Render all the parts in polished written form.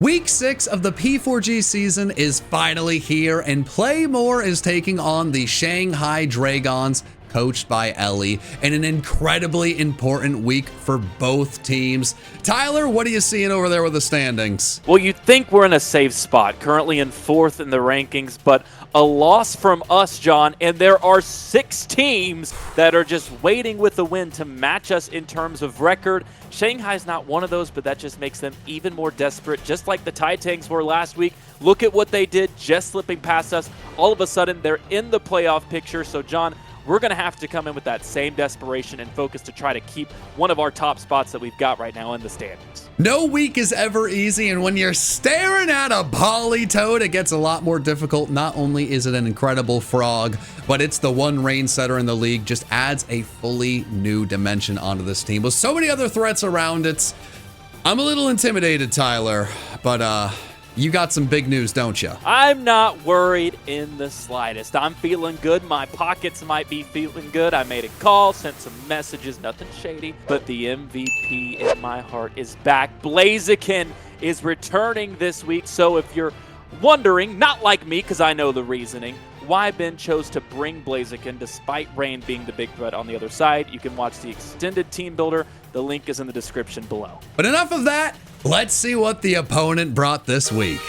Week 6 of the P4G season is finally here, and Playmore is taking on the Shanghai Dreigons, coached by Ellie, in an incredibly important week for both teams. Tyler, what are you seeing over there with the standings? Well, you'd think we're in a safe spot, currently in 4th in the rankings, but a loss from us, John, and there are 6 teams that are just waiting with a win to match us in terms of record. Shanghai's not one of those, but that just makes them even more desperate, just like the Titans were last week. Look at what they did, just slipping past us. All of a sudden, they're in the playoff picture. So, John, we're going to have to come in with that same desperation and focus to try to keep one of our top spots that we've got right now in the standings. No week is ever easy, and when you're staring at a Polytoad, it gets a lot more difficult. Not only is it an incredible frog, but it's the one rain setter in the league. Just adds a fully new dimension onto this team with so many other threats around it. I'm a little intimidated, Tyler, but you got some big news, don't you? I'm not worried in the slightest. I'm feeling good. My pockets might be feeling good. I made a call, sent some messages, nothing shady, but the MVP in my heart is back. Blaziken is returning this week. So if you're wondering, not like me, because I know the reasoning, why Ben chose to bring Blaziken despite Rain being the big threat on the other side, you can watch the extended team builder. The link is in the description below. But enough of that. Let's see what the opponent brought this week.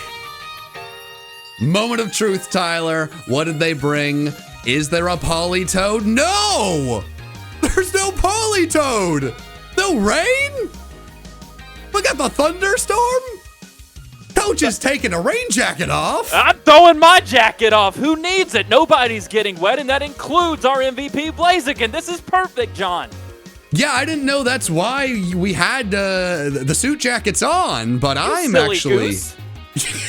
Moment of truth, Tyler. What did they bring? Is there a Polytoad? No! There's no Polytoad! No rain? We got the thunderstorm? Coach is taking a rain jacket off. I'm throwing my jacket off. Who needs it? Nobody's getting wet, and that includes our MVP, Blaziken. This is perfect, John. Yeah, I didn't know that's why we had the suit jackets on, but I'm actually... Goose.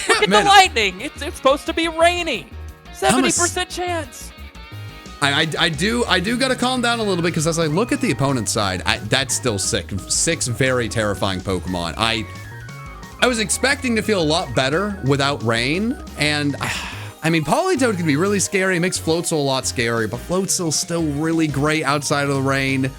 Look at the lightning. It's supposed to be rainy. 70% chance. I do got to calm down a little bit, because as I look at the opponent's side, that's still sick. 6 very terrifying Pokemon. I was expecting to feel a lot better without rain, and I mean, Polytoad can be really scary. It makes Floatzel a lot scarier, but Floatzel's still really great outside of the rain.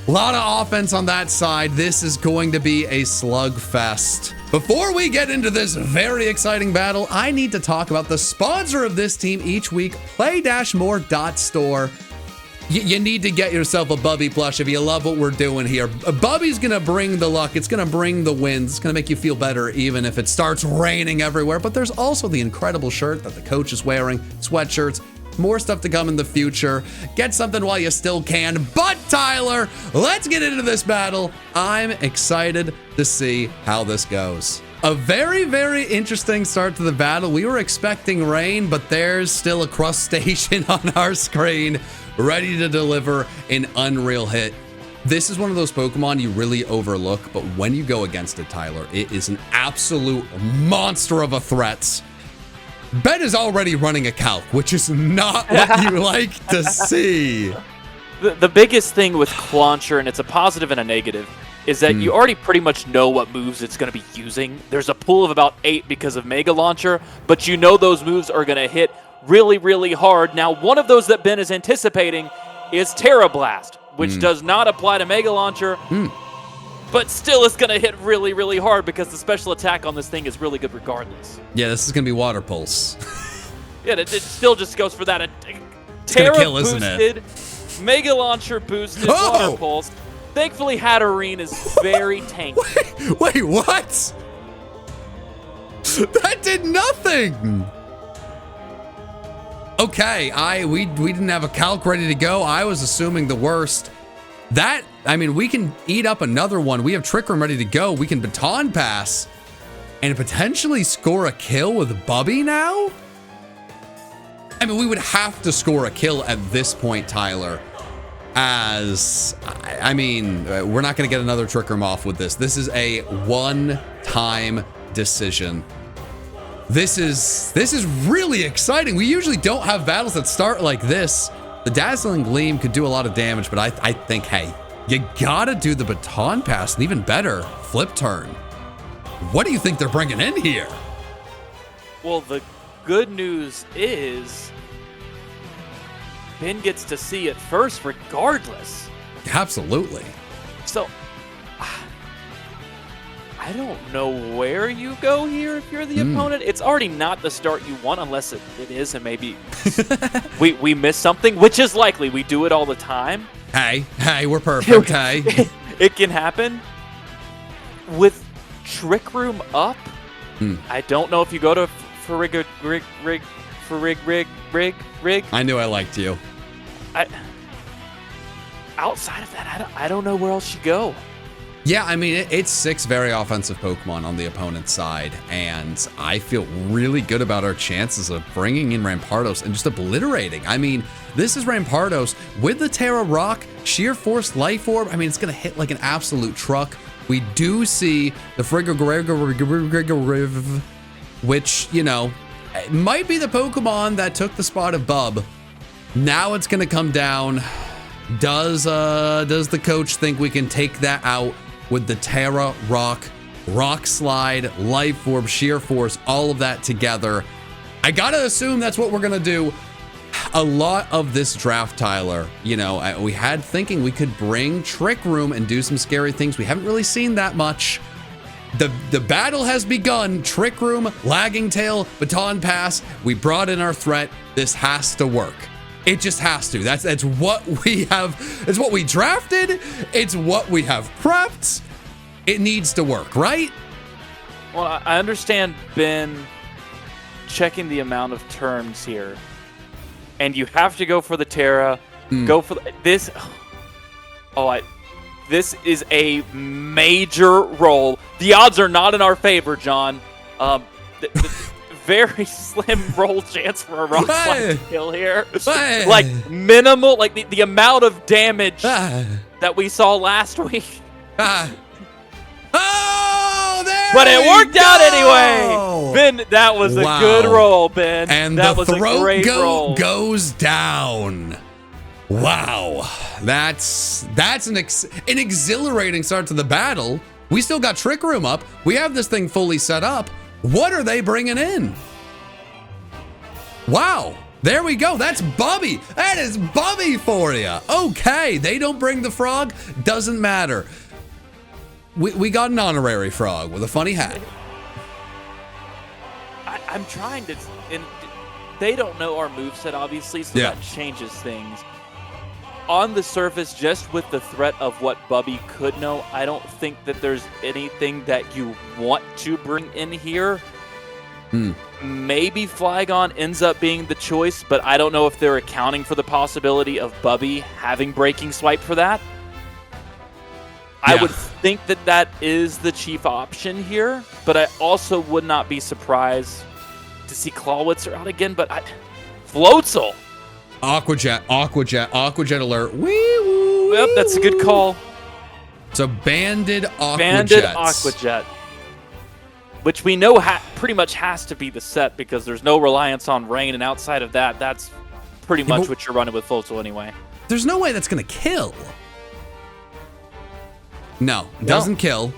A lot of offense on that side. This is going to be a slugfest. Before we get into this very exciting battle, I need to talk about the sponsor of this team each week, play-more.store. You need to get yourself a Bubby plush if you love what we're doing here. Bubby's gonna bring the luck. It's gonna bring the wins. It's gonna make you feel better even if it starts raining everywhere. But there's also the incredible shirt that the coach is wearing, sweatshirts, more stuff to come in the future. Get something while you still can. But Tyler, let's get into this battle. I'm excited to see how this goes. A very, very interesting start to the battle. We were expecting rain, but there's still a crustacean on our screen ready to deliver an unreal hit. This is one of those Pokemon you really overlook, but when you go against it, Tyler, it is an absolute monster of a threat. Ben is already running a calc, which is not what you like to see. The biggest thing with Clawitzer, and it's a positive and a negative, is that you already pretty much know what moves it's going to be using. There's a pool of about 8 because of Mega Launcher, but you know those moves are going to hit really, really hard. Now, one of those that Ben is anticipating is Terra Blast, which does not apply to Mega Launcher, but still is going to hit really, really hard because the special attack on this thing is really good regardless. Yeah, this is going to be Water Pulse. Yeah, it still just goes for that. Terra kill, isn't it? Mega Launcher boosted, Water Pulse. Thankfully, Hatterene is very tanky. Wait, what? That did nothing. Okay, we didn't have a calc ready to go. I was assuming the worst. I mean, we can eat up another one. We have Trick Room ready to go. We can Baton Pass and potentially score a kill with Bubby now? I mean, we would have to score a kill at this point, Tyler. I mean, we're not going to get another Trick Room off with this. This is a one-time decision. This is really exciting. We usually don't have battles that start like this. The Dazzling Gleam could do a lot of damage, but I think, hey, you gotta do the Baton Pass, and even better, Flip Turn. What do you think they're bringing in here? Well, the good news is Ben gets to see it first regardless. Absolutely. So I don't know where you go here if you're the opponent. It's already not the start you want unless it is, and maybe we miss something, which is likely. We do it all the time. Hey, we're perfect, hey. It can happen. With Trick Room up, I don't know if you go to Rig. I knew I liked you. Outside of that, I don't know where else you go. Yeah, I mean, it's 6 very offensive Pokemon on the opponent's side, and I feel really good about our chances of bringing in Rampardos and just obliterating. I mean, this is Rampardos with the Terra Rock, Sheer Force Life Orb. I mean, it's going to hit like an absolute truck. We do see the Frigoriv, which, you know, it might be the Pokemon that took the spot of Bub. Now it's going to come down. Does the coach think we can take that out with the Terra Rock, Rock Slide, Life Orb, Sheer Force, all of that together? I gotta assume that's what we're gonna do. A lot of this draft, Tyler, you know, we had thinking we could bring Trick Room and do some scary things. We haven't really seen that much. The battle has begun. Trick Room, Lagging Tail, Baton Pass. We brought in our threat. This has to work. It just has to. That's what we have. It's what we drafted. It's what we have prepped. It needs to work, right? Well, I understand Ben checking the amount of turns here. And you have to go for the Terra. Go for this. This is a major roll. The odds are not in our favor, John. Very slim roll chance for a rock slide kill here. Like minimal, like the amount of damage that we saw last week. Oh, there But it worked go. out anyway. Ben, that was a good roll, Ben. And that the was a great roll. Goes down. Wow. That's an exhilarating start to the battle. We still got Trick Room up. We have this thing fully set up. What are they bringing in? Wow. There we go. That's Bubby. That is Bubby for you. Okay. They don't bring the frog. Doesn't matter. We got an honorary frog with a funny hat. I'm trying to... And they don't know our moveset, obviously, so that changes things. On the surface, just with the threat of what Bubby could know, I don't think that there's anything that you want to bring in here. Maybe Flygon ends up being the choice, but I don't know if they're accounting for the possibility of Bubby having Breaking Swipe for that. I would think that is the chief option here, but I also would not be surprised to see Clawitzer out again, but Floatzel. Aqua Jet alert. Wee-woo. Yep, that's a good call. So Banded Aqua Banded Jets. Aqua Jet. Which we know pretty much has to be the set because there's no reliance on rain, and outside of that, that's pretty much what you're running with Floatzel anyway. There's no way that's going to kill. No, doesn't kill.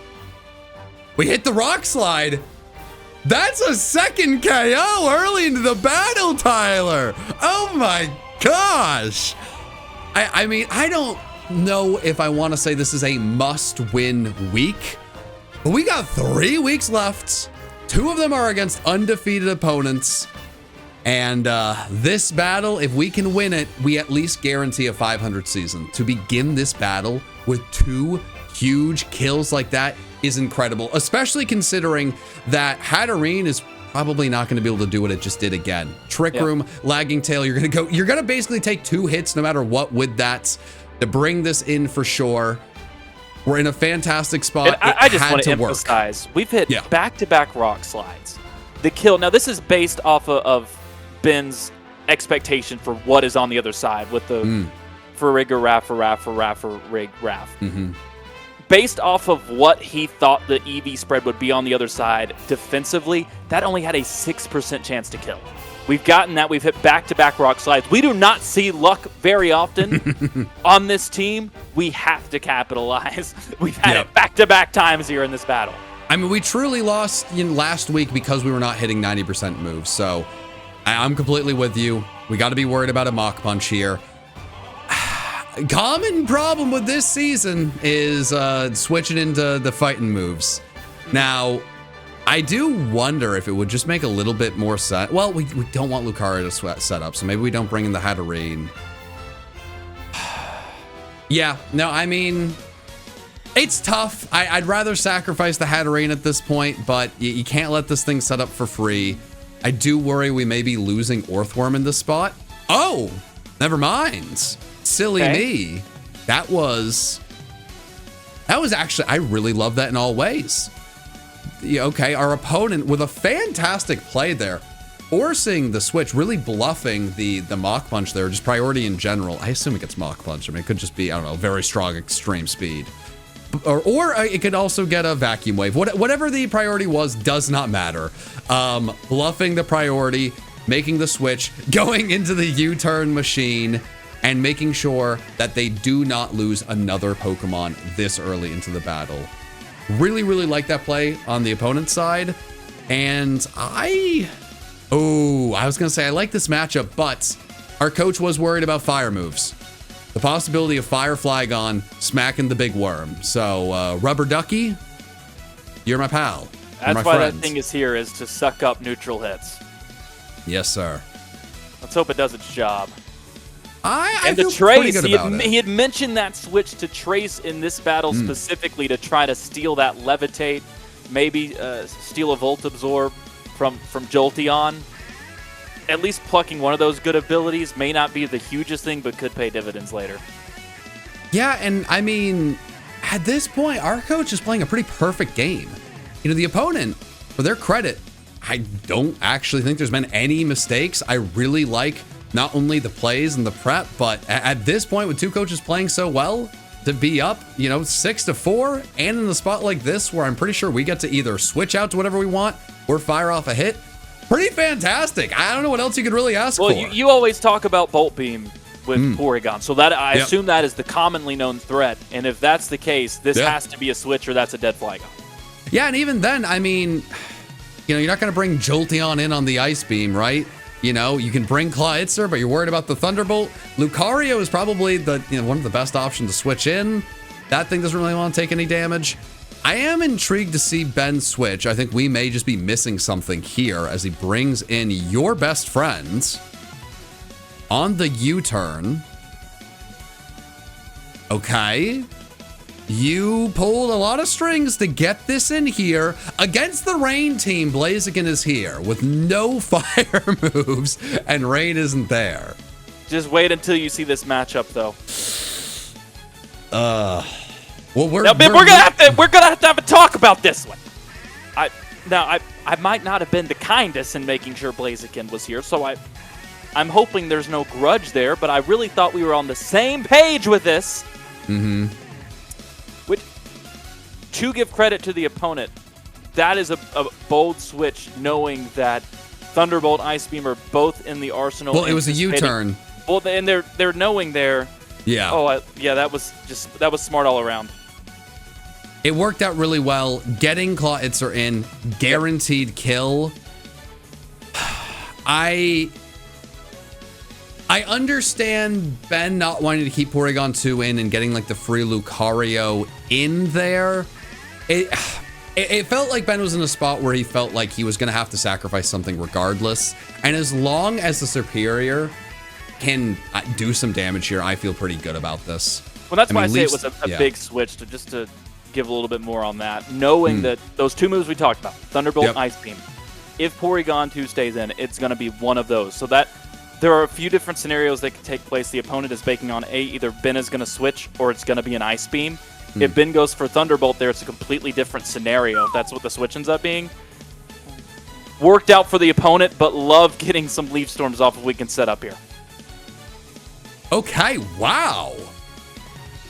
We hit the Rock Slide. That's a second KO early into the battle, Tyler. Oh my gosh. I mean, I don't know if I want to say this is a must-win week, but we got 3 weeks left. 2 of them are against undefeated opponents. And this battle, if we can win it, we at least guarantee a 500 season. To begin this battle with 2 huge kills like that is incredible, especially considering that Hatterene is probably not going to be able to do what it just did again. Trick Room, Lagging Tail, you're going to basically take 2 hits no matter what with that to bring this in for sure. We're in a fantastic spot. I just want to emphasize, we've hit back-to-back Rock Slides. The kill, now this is based off of Ben's expectation for what is on the other side with the Rig-a-Raff. Based off of what he thought the EV spread would be on the other side defensively, that only had a 6% chance to kill. We've gotten that. We've hit back-to-back Rock Slides. We do not see luck very often on this team. We have to capitalize. We've had it back-to-back times here in this battle. I mean, we truly lost last week because we were not hitting 90% moves. So I'm completely with you. We got to be worried about a Mach Punch here. Common problem with this season is switching into the fighting moves. Now, I do wonder if it would just make a little bit more sense. Well, we don't want Lucario to set up, so maybe we don't bring in the Hatterene. Yeah, no, I mean, it's tough. I'd rather sacrifice the Hatterene at this point, but you can't let this thing set up for free. I do worry we may be losing Earthworm in this spot. Oh, never mind. Silly me. That was actually, I really love that in all ways. Yeah, okay, our opponent with a fantastic play there, forcing the switch, really bluffing the Mach Punch there, just priority in general. I assume it gets Mach Punch. I mean, it could just be, I don't know, very strong extreme speed. Or it could also get a Vacuum Wave. Whatever the priority was does not matter. Bluffing the priority, making the switch, going into the U-turn machine, and making sure that they do not lose another Pokemon this early into the battle. Really, really like that play on the opponent's side. And I was going to say I like this matchup, but our coach was worried about fire moves. The possibility of Fire Flygon smacking the big worm. So, Rubber Ducky, you're my pal. That's why that thing is here, is to suck up neutral hits. Yes, sir. Let's hope it does its job. I feel the Trace, he had mentioned that switch to Trace in this battle specifically to try to steal that Levitate, maybe steal a Volt Absorb from Jolteon. At least plucking one of those good abilities may not be the hugest thing, but could pay dividends later. Yeah, and I mean, at this point, our coach is playing a pretty perfect game. You know, the opponent, for their credit, I don't actually think there's been any mistakes. I really like not only the plays and the prep, but at this point, with two coaches playing so well, to be up, 6-4, and in the spot like this, where I'm pretty sure we get to either switch out to whatever we want or fire off a hit. Pretty fantastic. I don't know what else you could really ask for. Well, you always talk about Bolt Beam with Porygon, so that I assume that is the commonly known threat. And if that's the case, this has to be a switch or that's a dead Flygon. Yeah, and even then, I mean, you're not going to bring Jolteon in on the Ice Beam, right? You can bring Clawitzer, but you're worried about the Thunderbolt. Lucario is probably one of the best options to switch in. That thing doesn't really want to take any damage. I am intrigued to see Ben switch. I think we may just be missing something here as he brings in your best friend on the U-turn. Okay. You pulled a lot of strings to get this in here. Against the Rain team, Blaziken is here with no fire moves, and Rain isn't there. Just wait until you see this matchup, though. Well, we're gonna have to have a talk about this one. I might not have been the kindest in making sure Blaziken was here, so I'm hoping there's no grudge there, but I really thought we were on the same page with this. Mm-hmm. Which, to give credit to the opponent, that is a bold switch, knowing that Thunderbolt, Ice Beam are both in the arsenal. Well, it was a U-turn. Well, and they're knowing there. Yeah. Oh, that was smart all around. It worked out really well. Getting Clawitzer in, guaranteed kill. I understand Ben not wanting to keep Porygon 2 in and getting like the free Lucario in there. It felt like Ben was in a spot where he felt like he was going to have to sacrifice something regardless. And as long as the superior can do some damage here, I feel pretty good about this. Well, that's why I say it was a big switch to give a little bit more on that, knowing that those two moves we talked about, Thunderbolt and Ice Beam, if Porygon 2 stays in, it's going to be one of those. So that there are a few different scenarios that could take place. The opponent is baking on either Ben is going to switch or it's going to be an Ice Beam. If Ben goes for Thunderbolt there, it's a completely different scenario. If that's what the switch ends up being. Worked out for the opponent, but love getting some Leaf Storms off if we can set up here. Okay, wow.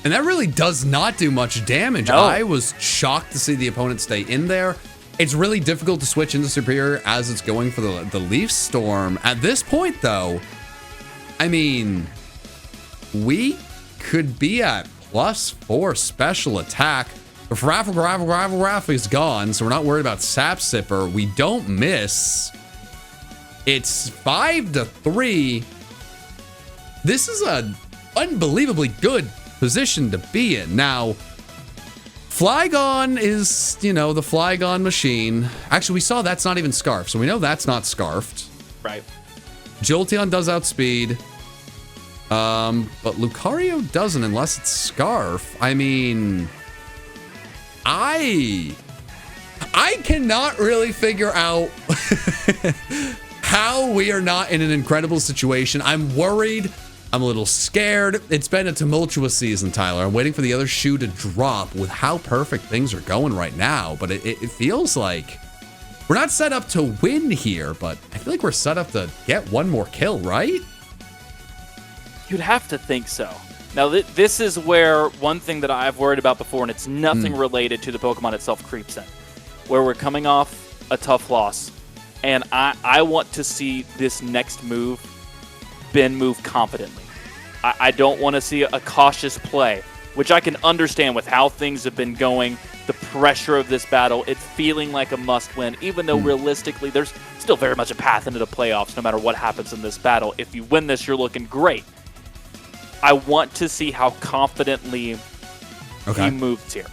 And that really does not do much damage. No. I was shocked to see the opponent stay in there. It's really difficult to switch into Superior as it's going for the Leaf Storm. At this point, though, I mean, we could be at +4 special attack. If Raffle is gone, so we're not worried about Sap Sipper. We don't miss. It's 5-3. This is an unbelievably good position to be in. Now, Flygon is, the Flygon machine. Actually, we saw that's not even Scarf, so we know that's not Scarfed. Right. Jolteon does outspeed. But Lucario doesn't unless it's Scarf. I mean, I cannot really figure out how we are not in an incredible situation. I'm worried. I'm a little scared. It's been a tumultuous season, Tyler. I'm waiting for the other shoe to drop with how perfect things are going right now. But it feels like we're not set up to win here, but I feel like we're set up to get one more kill, right? You'd have to think so. Now, this is where one thing that I've worried about before, and it's nothing related to the Pokemon itself, creeps in. Where we're coming off a tough loss, and I want to see this next move Ben move confidently. I don't want to see a cautious play, which I can understand with how things have been going, the pressure of this battle, it feeling like a must-win, even though realistically there's still very much a path into the playoffs no matter what happens in this battle. If you win this, you're looking great. I want to see how confidently he moves here.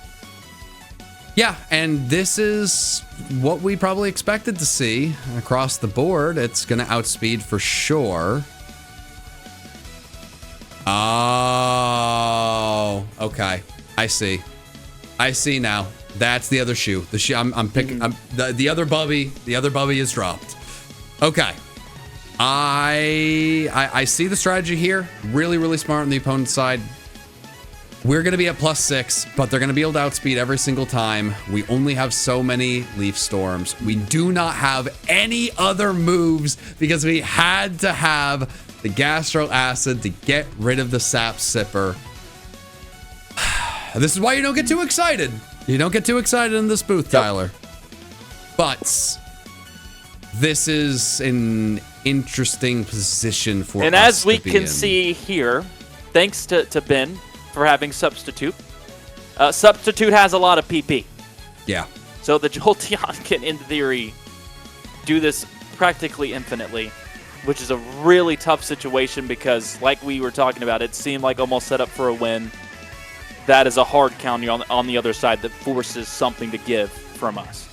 Yeah, and this is what we probably expected to see across the board. It's going to outspeed for sure. Oh, okay. I see now. That's the other shoe. The shoe I'm picking. The other Bubby. The other Bubby is dropped. Okay. I see the strategy here. Really, really smart on the opponent's side. We're going to be at +6, but they're going to be able to outspeed every single time. We only have so many Leaf Storms. We do not have any other moves because we had to have the Gastro Acid to get rid of the Sap Sipper. This is why you don't get too excited. You don't get too excited in this booth, Tyler. But this is an interesting position for us. And as we can see here, thanks to Ben for having Substitute. Substitute has a lot of PP. Yeah. So the Jolteon can, in theory, do this practically infinitely, which is a really tough situation because, like we were talking about, it seemed like almost set up for a win. That is a hard counter on the other side that forces something to give from us.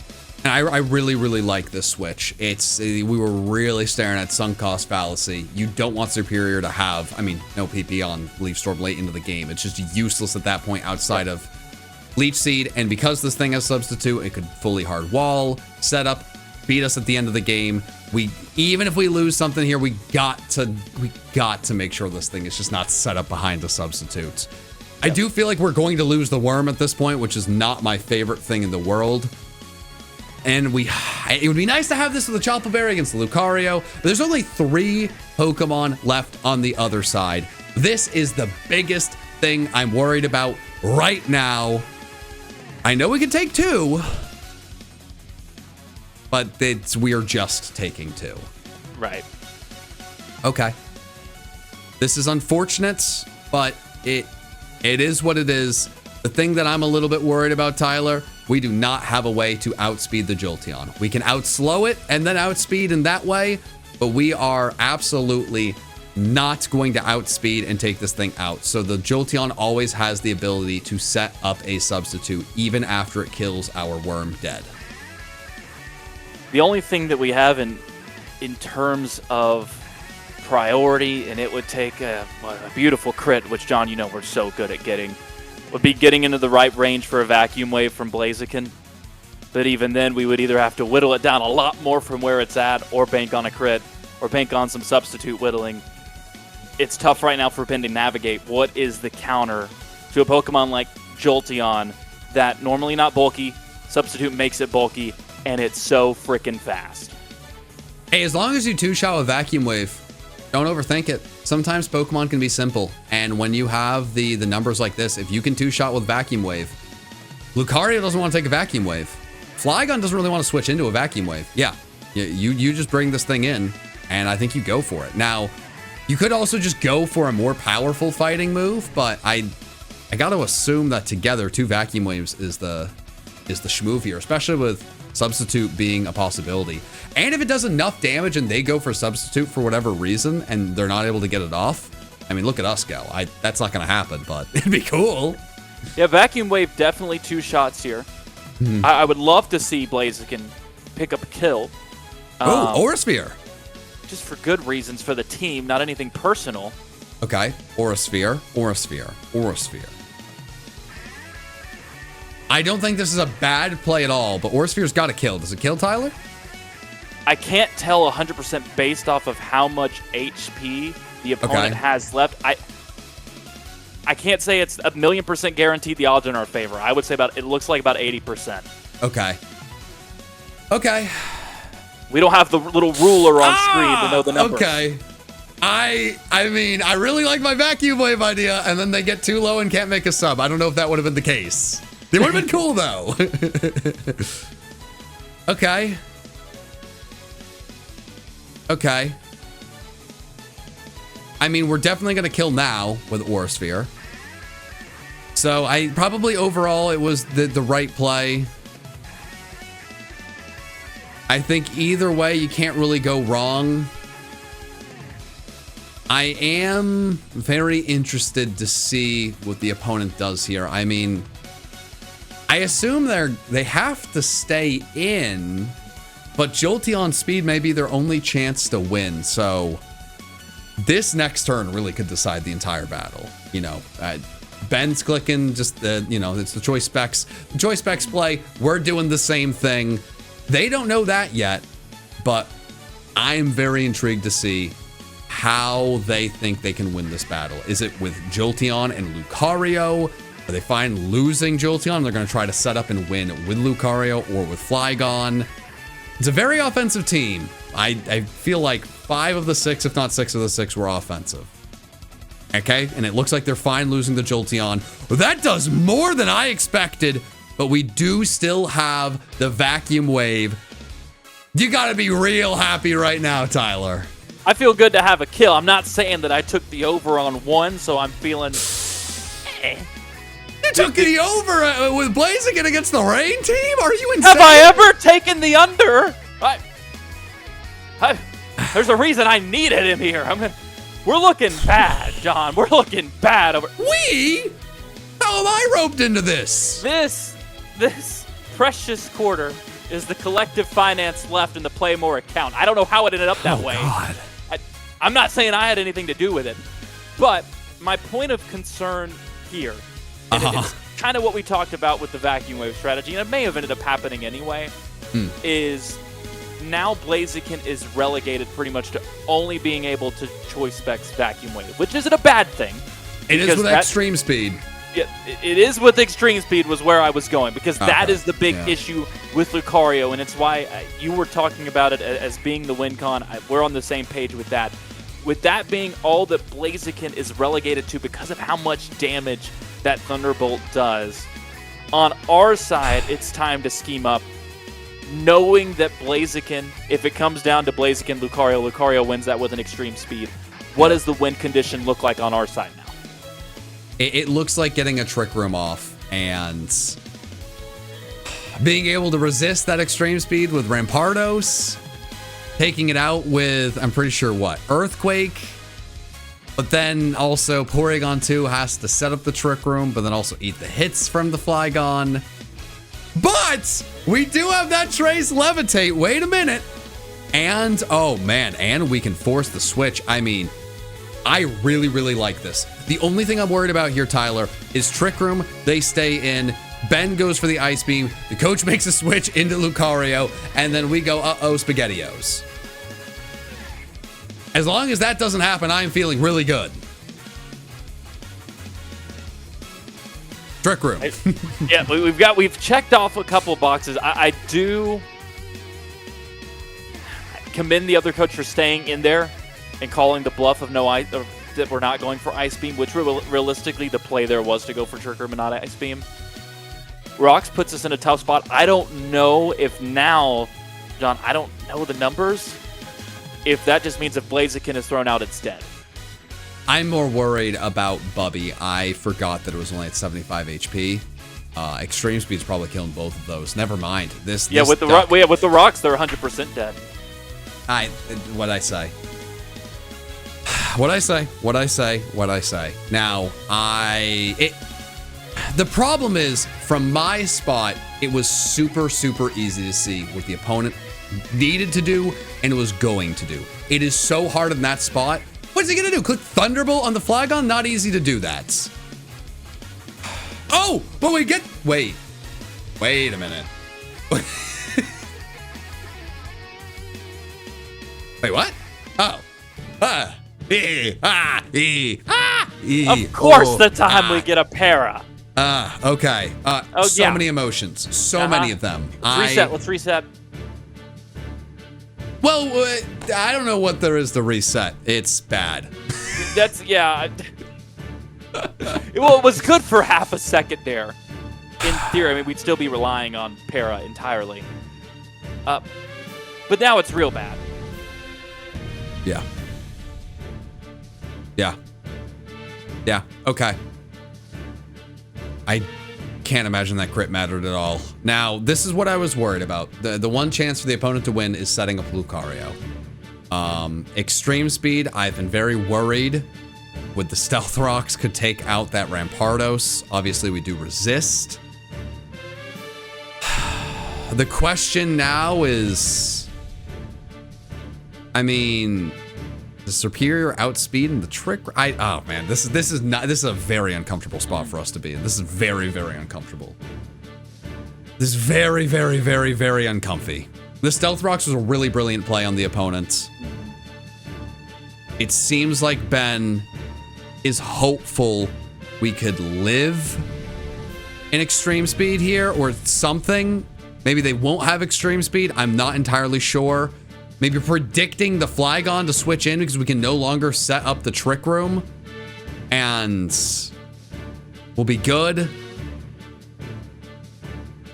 And I really, really like this switch. We were really staring at sunk cost fallacy. You don't want Superior to have, no PP on Leaf Storm late into the game. It's just useless at that point outside of Leech Seed. And because this thing has Substitute, it could fully hard wall, set up, beat us at the end of the game. Even if we lose something here, we got to make sure this thing is just not set up behind the Substitutes. Yep. I do feel like we're going to lose the Worm at this point, which is not my favorite thing in the world. And it would be nice to have this with the Chople Berry against the Lucario, but there's only 3 Pokemon left on the other side. This is the biggest thing I'm worried about right now. I know we can take 2, but we're just taking 2. Right. Okay. This is unfortunate, but it is what it is. The thing that I'm a little bit worried about, Tyler, we do not have a way to outspeed the Jolteon. We can outslow it and then outspeed in that way, but we are absolutely not going to outspeed and take this thing out. So the Jolteon always has the ability to set up a substitute even after it kills our Worm dead. The only thing that we have in terms of priority, and it would take a beautiful crit, which, John, we're so good at getting, would be getting into the right range for a Vacuum Wave from Blaziken. But even then, we would either have to whittle it down a lot more from where it's at, or bank on a crit, or bank on some substitute whittling. It's tough right now for Ben to navigate. What is the counter to a Pokemon like Jolteon that normally not bulky, substitute makes it bulky, and it's so freaking fast? Hey, as long as you two-shot a Vacuum Wave, don't overthink it. Sometimes Pokemon can be simple, and when you have the numbers like this, if you can two-shot with Vacuum Wave, Lucario doesn't want to take a Vacuum Wave. Flygon doesn't really want to switch into a Vacuum Wave. Yeah, you just bring this thing in, and I think you go for it. Now, you could also just go for a more powerful fighting move, but I got to assume that together 2 Vacuum Waves is the schmoove here, especially with Substitute being a possibility. And if it does enough damage and they go for Substitute for whatever reason and they're not able to get it off, look at us go. That's not going to happen, but it'd be cool. Yeah, Vacuum Wave, definitely 2 shots here. I would love to see Blaziken pick up a kill. Aura Sphere. Just for good reasons for the team, not anything personal. Okay, Aura Sphere, Aura Sphere, Aura Sphere. I don't think this is a bad play at all, but Aura Sphere's got to kill. Does it kill, Tyler? I can't tell 100% based off of how much HP the opponent has left. I can't say it's 1,000,000% guaranteed the odds are in our favor. I would say it looks like about 80%. Okay. We don't have the little ruler on screen to know the numbers. Okay. I mean, I really like my Vacuum Wave idea, and then they get too low and can't make a sub. I don't know if that would have been the case. It would have been cool, though. Okay. I mean, we're definitely going to kill now with Aura Sphere. So I probably overall it was the right play. I think either way, you can't really go wrong. I am very interested to see what the opponent does here. I mean, I assume they have to stay in, but Jolteon speed may be their only chance to win. So this next turn really could decide the entire battle. You know, Ben's clicking just it's the choice specs. The choice specs play. We're doing the same thing. They don't know that yet, but I'm very intrigued to see how they think they can win this battle. Is it with Jolteon and Lucario? Are they fine losing Jolteon? They're going to try to set up and win with Lucario or with Flygon. It's a very offensive team. I feel like 5 of the 6, if not 6 of the 6, were offensive. Okay, and it looks like they're fine losing the Jolteon. Well, that does more than I expected, but we do still have the Vacuum Wave. You got to be real happy right now, Tyler. I feel good to have a kill. I'm not saying that I took the over on 1, so I'm feeling... You took the over with Blaziken against the Rain team? Are you insane? Have I ever taken the under? There's a reason I needed him here. We're looking bad, John. We're looking bad over. We? How am I roped into this? This precious quarter is the collective finance left in the Play More account. I don't know how it ended up that way. God. I'm not saying I had anything to do with it, but my point of concern here, and it's kind of what we talked about with the Vacuum Wave strategy, and it may have ended up happening anyway, is now Blaziken is relegated pretty much to only being able to choice specs Vacuum Wave, which isn't a bad thing. It is with extreme speed. Yeah, it is with extreme speed was where I was going, because that is the big issue with Lucario, and it's why you were talking about it as being the win con. We're on the same page with that. With that being all that Blaziken is relegated to because of how much damage that Thunderbolt does, on our side, it's time to scheme up. Knowing that Blaziken, if it comes down to Blaziken, Lucario wins that with an extreme speed. What does the win condition look like on our side now? It looks like getting a Trick Room off and being able to resist that extreme speed with Rampardos, taking it out with, I'm pretty sure, Earthquake. But then also Porygon 2 has to set up the Trick Room, but then also eat the hits from the Flygon. But we do have that Trace Levitate. Wait a minute. And, oh man, and we can force the switch. I mean, I really, really like this. The only thing I'm worried about here, Tyler, is Trick Room. They stay in. Ben goes for the Ice Beam. The coach makes a switch into Lucario. And then we go, SpaghettiOs. As long as that doesn't happen, I'm feeling really good. Trick Room. Yeah, we've checked off a couple of boxes. I do commend the other coach for staying in there and calling the bluff of that we're not going for Ice Beam, which realistically the play there was to go for Trick Room and not Ice Beam. Rocks puts us in a tough spot. I don't know if now, John, I don't know the numbers. If that just means if Blaziken is thrown out, it's dead. I'm more worried about Bubby. I forgot that it was only at 75 HP. Extreme Speed's probably killing both of those. Never mind. With the rocks, they're 100% dead. What'd I say? Now, The problem is, from my spot, it was super, super easy to see what the opponent needed to do and was going to do. It is so hard in that spot. What is he gonna do? Click Thunderbolt on the Flygon? Not easy to do that. Oh, but we get, wait a minute. Wait, what? Oh. Of course, the time we get a para. Okay. So yeah. many emotions. So many of them. Let's reset. Well, I don't know what there is to reset. It's bad. That's, yeah. Well, it was good for half a second there. In theory, I mean, we'd still be relying on para entirely. But now it's real bad. Yeah. Yeah. Yeah. Okay. I can't imagine that crit mattered at all. Now, this is what I was worried about. The one chance for the opponent to win is setting up Lucario. Extreme speed, I've been very worried with the Stealth Rocks could take out that Rampardos. Obviously, we do resist. The question now is, I mean, the superior outspeed and the trick. Oh man, this is a very uncomfortable spot for us to be in. This is very, very uncomfortable. This is very, very, very, very uncomfy. The Stealth Rocks was a really brilliant play on the opponent. It seems like Ben is hopeful we could live in extreme speed here or something. Maybe they won't have extreme speed. I'm not entirely sure. Maybe predicting the Flygon to switch in because we can no longer set up the Trick Room and we'll be good.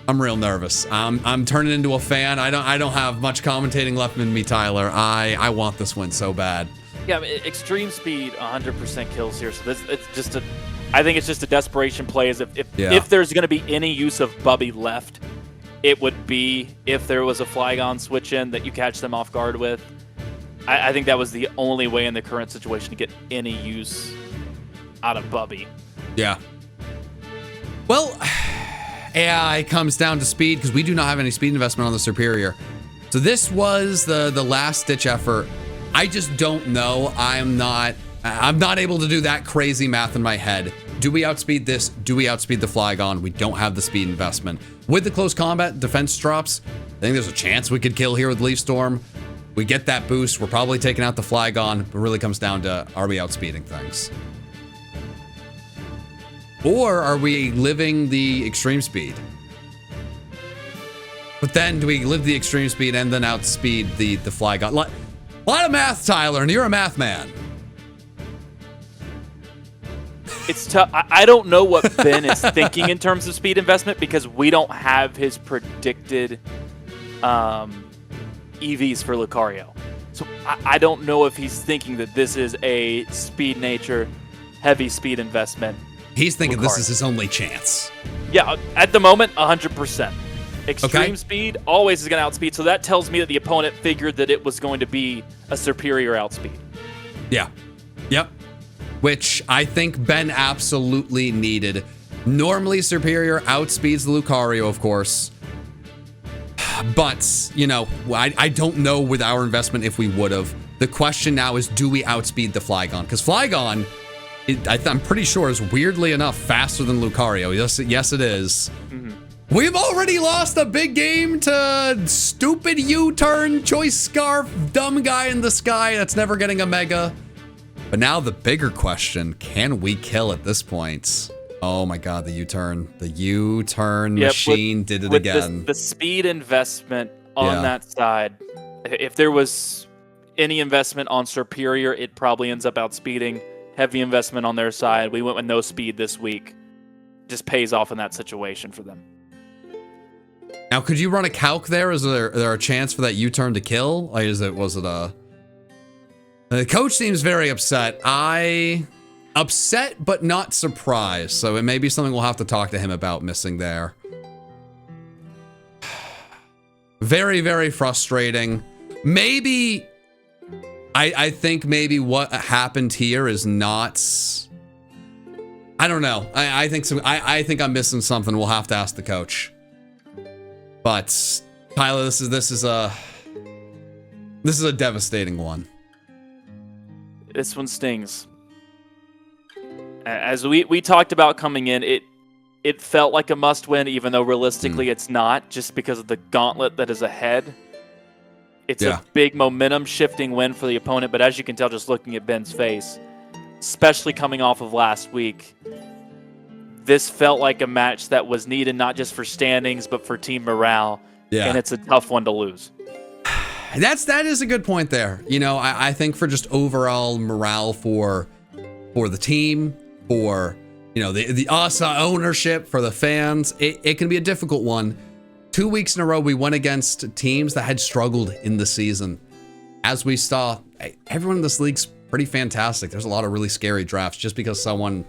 I'm real nervous. I'm turning into a fan. I don't have much commentating left in me, Tyler. I want this win so bad. Yeah, I mean, extreme speed, 100% kills here. So I think it's just a desperation play. Is if there's going to be any use of Bubby left, it would be if there was a Flygon switch in that you catch them off guard with. I think that was the only way in the current situation to get any use out of Bubby. Yeah. Well, yeah, it comes down to speed because we do not have any speed investment on the Superior. So this was the last ditch effort. I just don't know. I'm not able to do that crazy math in my head. Do we outspeed this? Do we outspeed the Flygon? We don't have the speed investment. With the close combat defense drops, I think there's a chance we could kill here with Leaf Storm. We get that boost. We're probably taking out the Flygon. It really comes down to, are we outspeeding things? Or are we living the extreme speed? But then do we live the extreme speed and then outspeed the Flygon? A lot of math, Tyler, and you're a math man. It's tough. I don't know what Ben is thinking in terms of speed investment because we don't have his predicted EVs for Lucario. So I don't know if he's thinking that this is a speed nature, heavy speed investment. He's thinking Lucario. This is his only chance. Yeah, at the moment, 100%. Extreme Okay. speed always is going to outspeed. So that tells me that the opponent figured that it was going to be a superior outspeed. Yeah. Yep. Which I think Ben absolutely needed. Normally, Superior outspeeds the Lucario, of course. But, you know, I don't know with our investment if we would have. The question now is, do we outspeed the Flygon? Because Flygon, I'm pretty sure, is weirdly enough faster than Lucario. Yes, it is. Mm-hmm. We've already lost a big game to stupid U-turn, choice scarf, dumb guy in the sky that's never getting a mega. But now the bigger question, can we kill at this point? Oh my God, the U-turn. The U-turn machine did it again. The speed investment on that side, if there was any investment on Superior, it probably ends up outspeeding. Heavy investment on their side. We went with no speed this week. Just pays off in that situation for them. Now, could you run a calc there? Is there a chance for that U-turn to kill? Like, was it a... The coach seems very upset. Upset, but not surprised. So it may be something we'll have to talk to him about missing there. Very, very frustrating. Maybe... I think maybe what happened here is not... I don't know. I think I'm missing something. We'll have to ask the coach. But Tyler, this is a devastating one. This one stings. As we talked about coming in, it felt like a must-win, even though realistically it's not, just because of the gauntlet that is ahead. It's a big momentum-shifting win for the opponent, but as you can tell just looking at Ben's face, especially coming off of last week, this felt like a match that was needed not just for standings, but for team morale, and it's a tough one to lose. That is a good point there. You know, I think for just overall morale for the team, for the ASA ownership, for the fans, it can be a difficult one. 2 weeks in a row, we went against teams that had struggled in the season. As we saw, everyone in this league's pretty fantastic. There's a lot of really scary drafts. Just because someone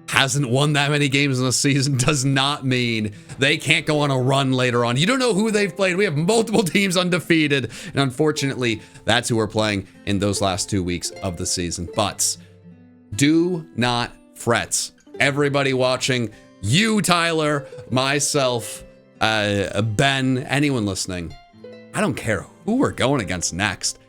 hasn't won that many games in a season does not mean they can't go on a run later on. You don't know who they've played. We have multiple teams undefeated, and unfortunately, that's who we're playing in those last 2 weeks of the season. But do not fret. Everybody watching, you, Tyler, myself, Ben, anyone listening, I don't care who we're going against next.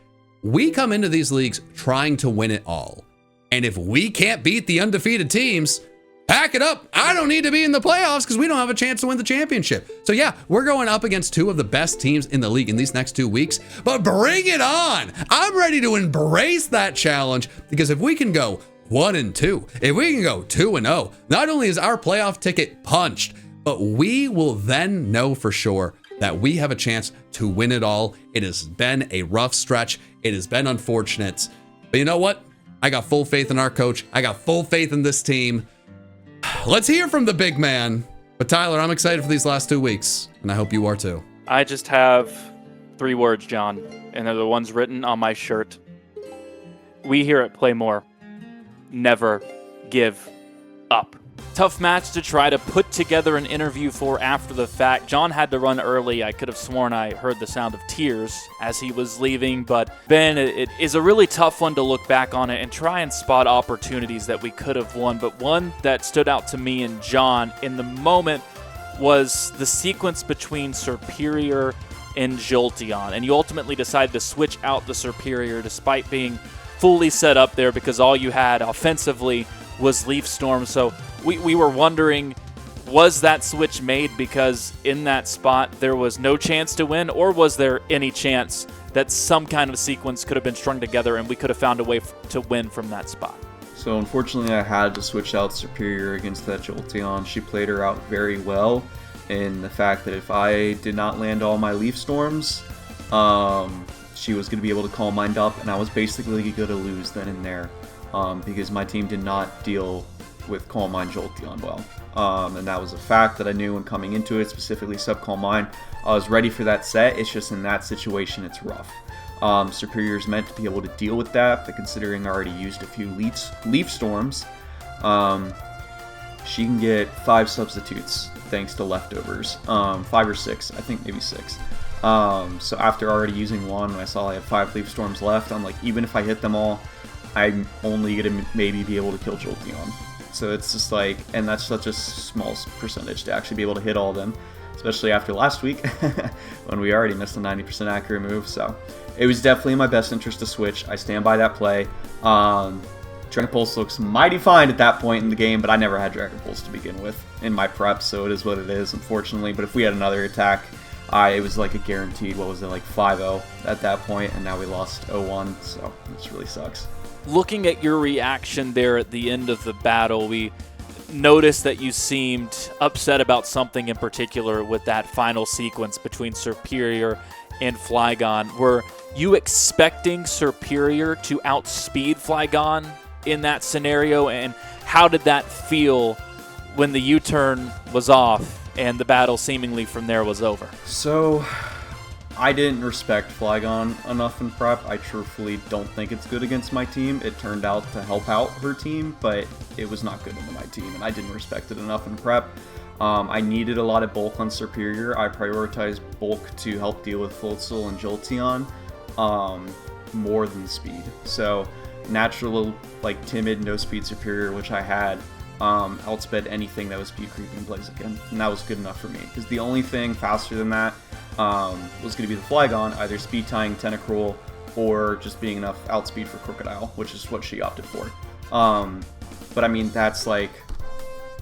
We come into these leagues trying to win it all. And if we can't beat the undefeated teams, pack it up. I don't need to be in the playoffs because we don't have a chance to win the championship. So yeah, we're going up against two of the best teams in the league in these next 2 weeks, but bring it on. I'm ready to embrace that challenge, because if we can go 1-2, if we can go 2-0, not only is our playoff ticket punched, but we will then know for sure that we have a chance to win it all. It has been a rough stretch. It has been unfortunate, but you know what? I got full faith in our coach. I got full faith in this team. Let's hear from the big man. But Tyler, I'm excited for these last 2 weeks, and I hope you are too. I just have 3 words, John, and they're the ones written on my shirt. We here at Play More never give up. Tough match to try to put together an interview for after the fact. John had to run early. I could have sworn I heard the sound of tears as he was leaving. But Ben, it is a really tough one to look back on it and try and spot opportunities that we could have won. But one that stood out to me and John in the moment was the sequence between Superior and Jolteon. And you ultimately decided to switch out the Superior despite being fully set up there, because all you had offensively was Leaf Storm. So we were wondering, was that switch made because in that spot there was no chance to win, or was there any chance that some kind of sequence could have been strung together and we could have found a way to win from that spot? So unfortunately I had to switch out Superior against that Jolteon. She played her out very well in the fact that if I did not land all my Leaf Storms, she was going to be able to Calm Mind up, and I was basically going to lose then and there, because my team did not deal with Calm Mind Jolteon well. And that was a fact that I knew when coming into it, specifically Sub Calm Mind. I was ready for that set. It's just in that situation, it's rough. Superior's meant to be able to deal with that, but considering I already used a few Leaf Storms, she can get 5 substitutes thanks to leftovers. 5 or 6, I think maybe 6. So after already using one, when I saw I had 5 Leaf Storms left, I'm like, even if I hit them all, I'm only going to maybe be able to kill Jolteon. So it's just like, and that's such a small percentage to actually be able to hit all of them, especially after last week when we already missed a 90% accurate move. So it was definitely in my best interest to switch. I stand by that play. Dragon Pulse looks mighty fine at that point in the game, but I never had Dragon Pulse to begin with in my prep, so it is what it is, unfortunately. But if we had another attack, it was like a guaranteed, what was it, like 5-0 at that point, and now we lost 0-1, so this really sucks. Looking at your reaction there at the end of the battle, we noticed that you seemed upset about something in particular with that final sequence between Superior and Flygon. Were you expecting Superior to outspeed Flygon in that scenario, and how did that feel when the U-turn was off and the battle seemingly from there was over? So I didn't respect Flygon enough in prep. I truthfully don't think it's good against my team. It turned out to help out her team, but it was not good into my team, and I didn't respect it enough in prep. I needed a lot of bulk on Superior. I prioritized bulk to help deal with Floatzel and Jolteon more than speed. So natural, like timid, no speed Superior, which I had, outsped anything that was speed creeping Blaziken, and that was good enough for me, because the only thing faster than that was going to be the Flygon, either speed tying Tentacruel or just being enough outspeed for Crocodile, which is what she opted for. But I mean, that's like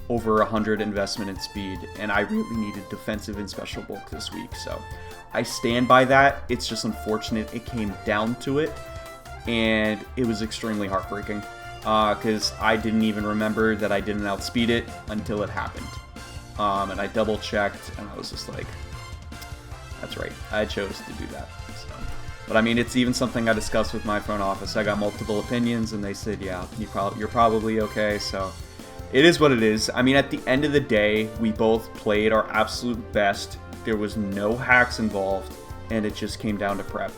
over 100 investment in speed, and I really needed defensive and special bulk this week, so I stand by that. It's just unfortunate it came down to it, and it was extremely heartbreaking, because I didn't even remember that I didn't outspeed it until it happened. And I double checked, and I was just like, that's right, I chose to do that. So, but I mean, it's even something I discussed with my front office. I got multiple opinions, and they said, yeah, you're probably okay, so it is what it is. I mean, at the end of the day, we both played our absolute best. There was no hacks involved, and it just came down to prep.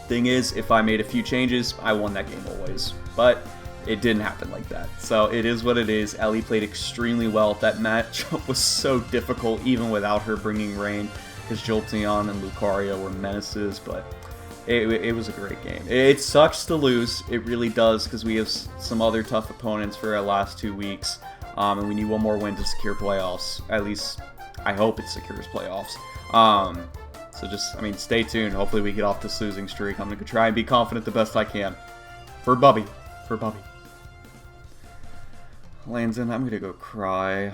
Thing is, if I made a few changes, I won that game always. But it didn't happen like that. So it is what it is. Ellie played extremely well. That matchup was so difficult, even without her bringing rain, because Jolteon and Lucario were menaces, but it was a great game. It sucks to lose. It really does, because we have some other tough opponents for our last 2 weeks, and we need one more win to secure playoffs. At least, I hope it secures playoffs. So just, I mean, stay tuned. Hopefully we get off this losing streak. I'm going to try and be confident the best I can. For Bubby. Landon, I'm going to go cry.